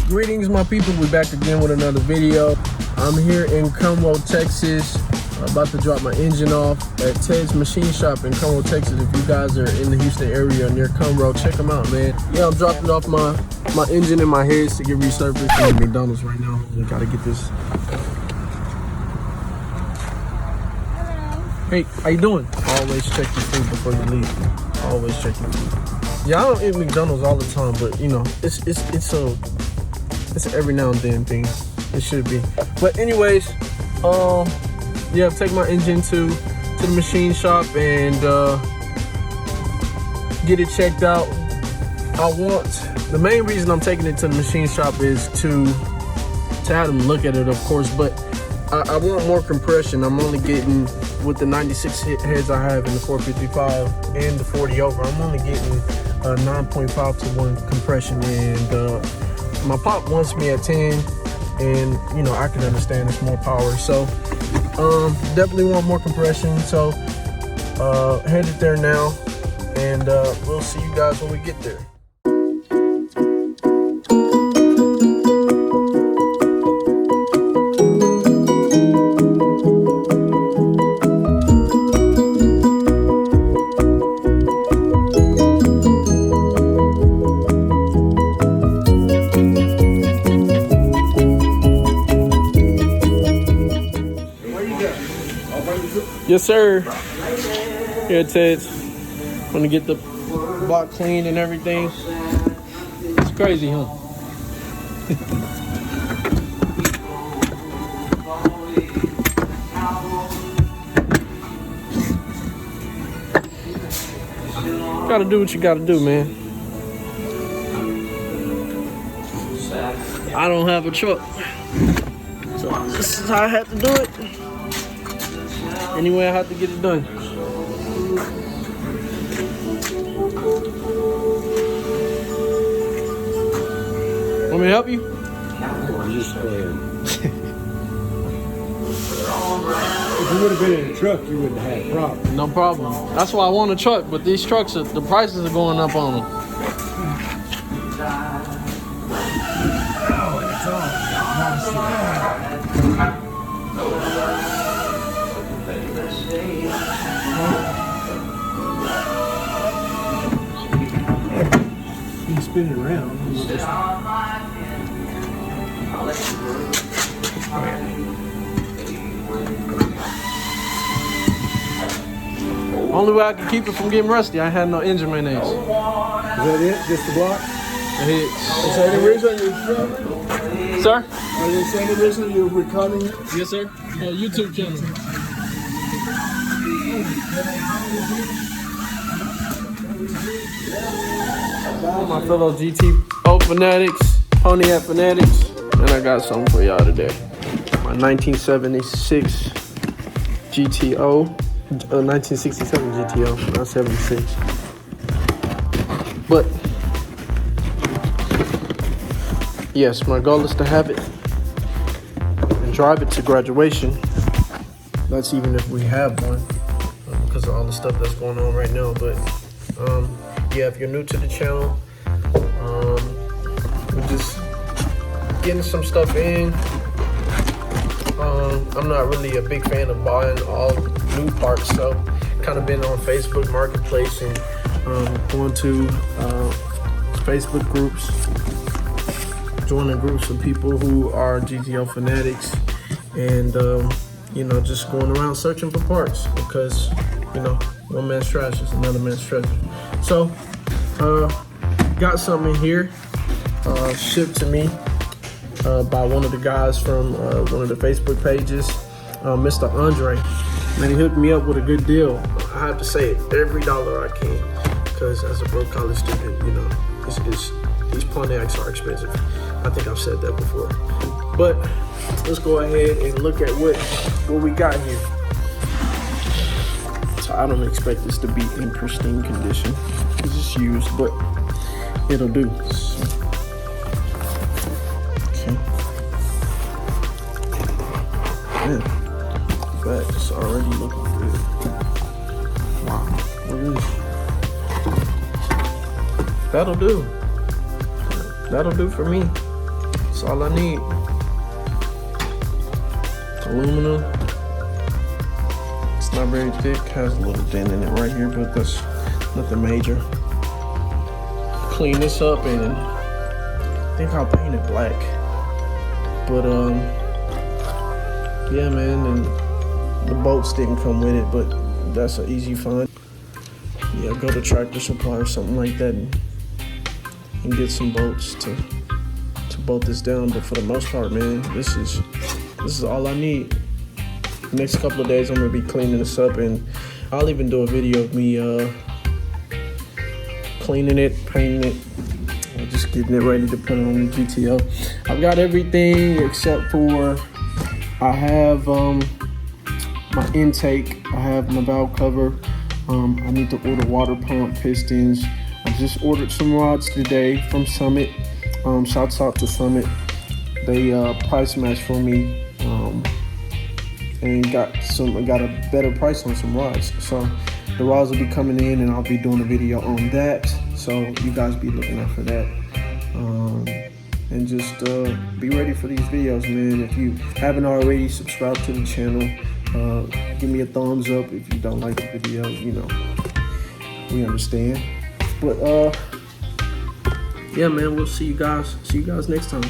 Greetings, my people. We're back again with another video. I'm here in Conroe, Texas. I'm about to drop my engine off at Ted's Machine Shop in Conroe, Texas. If you guys are in the Houston area near Conroe, check them out, man. Yeah, I'm dropping off my engine and my heads to get resurfaced. I'm at McDonald's right now. We gotta get this. Hey, how you doing? Always check your food before you leave. Always check your food. Yeah, I don't eat McDonald's all the time, but you know, it's every now and then thing. It should be. But anyways, yeah, take my engine to the machine shop and get it checked out. The main reason I'm taking it to the machine shop is to have them look at it, of course, but I want more compression. I'm only getting, with the 96 heads I have in the 455 and the 40 over, I'm only getting 9.5 to 1 compression, and my pop wants me at 10, and you know, I can understand it's more power, so definitely want more compression. So headed there now, and we'll see you guys when we get there. Yes, sir. Here, Ted's. Gonna get the block clean and everything. It's crazy, huh? Gotta do what you gotta do, man. I don't have a truck, so this is how I had to do it. Anyway, I have to get it done. Want me to help you? If you would have been in a truck, you wouldn't have had a problem. No problem. That's why I want a truck, but these trucks, the prices are going up on them. You can spin it around. Only way I can keep it from getting rusty, I had no engine mayonnaise. Is that it? Just the block? The hits. Is that the reason you're recording? Sir? Are you saying the reason you're recording it? Yes, sir. YouTube channel. My fellow GTO fanatics, Pontiac fanatics, and I got something for y'all today. My 1976 GTO, 1967 GTO, not 76. But yes, my goal is to have it and drive it to graduation. That's even if we have one, because of all the stuff that's going on right now. But yeah, if you're new to the channel, we're just getting some stuff in. I'm not really a big fan of buying all new parts, so kind of been on Facebook Marketplace and going to Facebook groups, joining groups of people who are GTO fanatics, and you know, just going around searching for parts, because you know, one man's trash is another man's treasure. So got something in here shipped to me by one of the guys from one of the Facebook pages, Mr. Andre. Man, he hooked me up with a good deal. I have to say it every dollar I can, because as a broke college student, you know, these Pontiacs are expensive. I think I've said that before. But let's go ahead and look at what we got here. So I don't expect this to be in pristine condition. It's just used, but it'll do. Okay. Man, that is already looking good. Wow, look at this. that'll do. That'll do for me. That's all I need. Aluminum. It's not very thick. Has a little dent in it right here, but that's nothing major. Clean this up and I think I'll paint it black. But yeah, man, and the bolts didn't come with it, but that's an easy find. Yeah, go to Tractor Supply or something like that and get some bolts to bolt this down. But for the most part, man, this is all I need. The next couple of days I'm gonna be cleaning this up, and I'll even do a video of me cleaning it, painting it, and just getting it ready to put it on the GTO. I've got everything except for I have my intake, I have my valve cover. I need to order water pump, pistons. I just ordered some rods today from Summit. Shouts out to Summit. They price matched for me and got a better price on some rods. So the rods will be coming in, and I'll be doing a video on that. So you guys be looking out for that. And just be ready for these videos, man. If you haven't already, subscribe to the channel. Give me a thumbs up if you don't like the video. You know, we understand. But yeah, man, we'll see you guys next time.